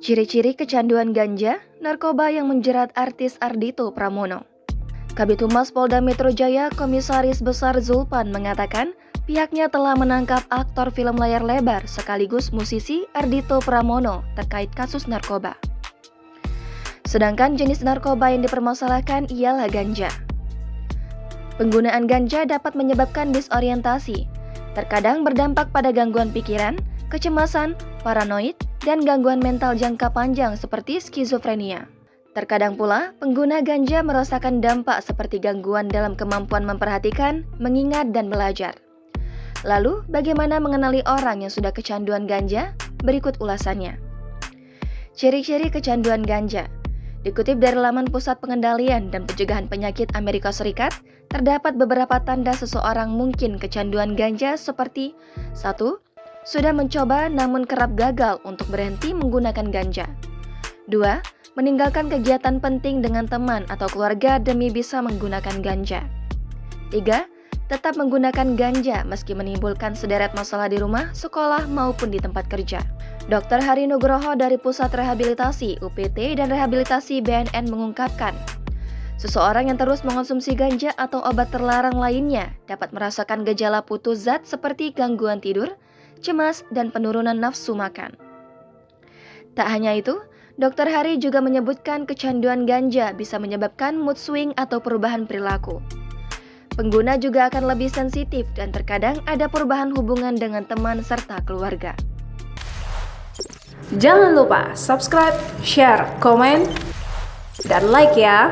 Ciri-ciri kecanduan ganja, narkoba yang menjerat artis Ardhito Pramono. Kabid Humas Polda Metro Jaya, Komisaris Besar Zulpan mengatakan pihaknya telah menangkap aktor film layar lebar sekaligus musisi Ardhito Pramono terkait kasus narkoba. Sedangkan jenis narkoba yang dipermasalahkan ialah ganja. Penggunaan ganja dapat menyebabkan disorientasi, terkadang berdampak pada gangguan pikiran, kecemasan, paranoid, dan gangguan mental jangka panjang seperti skizofrenia. Terkadang pula, pengguna ganja merasakan dampak seperti gangguan dalam kemampuan memperhatikan, mengingat, dan belajar. Lalu, bagaimana mengenali orang yang sudah kecanduan ganja? Berikut ulasannya. Ciri-ciri kecanduan ganja. Dikutip dari laman Pusat Pengendalian dan Pencegahan Penyakit Amerika Serikat, terdapat beberapa tanda seseorang mungkin kecanduan ganja seperti 1. Sudah mencoba namun kerap gagal untuk berhenti menggunakan ganja. 2. Meninggalkan kegiatan penting dengan teman atau keluarga demi bisa menggunakan ganja. 3. Tetap menggunakan ganja meski menimbulkan sederet masalah di rumah, sekolah, maupun di tempat kerja. Dr. Hari Nugroho dari Pusat Rehabilitasi, UPT, dan Rehabilitasi BNN mengungkapkan, seseorang yang terus mengonsumsi ganja atau obat terlarang lainnya dapat merasakan gejala putus zat seperti gangguan tidur, cemas, dan penurunan nafsu makan. Tak hanya itu, Dr. Hari juga menyebutkan kecanduan ganja bisa menyebabkan mood swing atau perubahan perilaku. Pengguna juga akan lebih sensitif dan terkadang ada perubahan hubungan dengan teman serta keluarga. Jangan lupa subscribe, share, komen, dan like ya!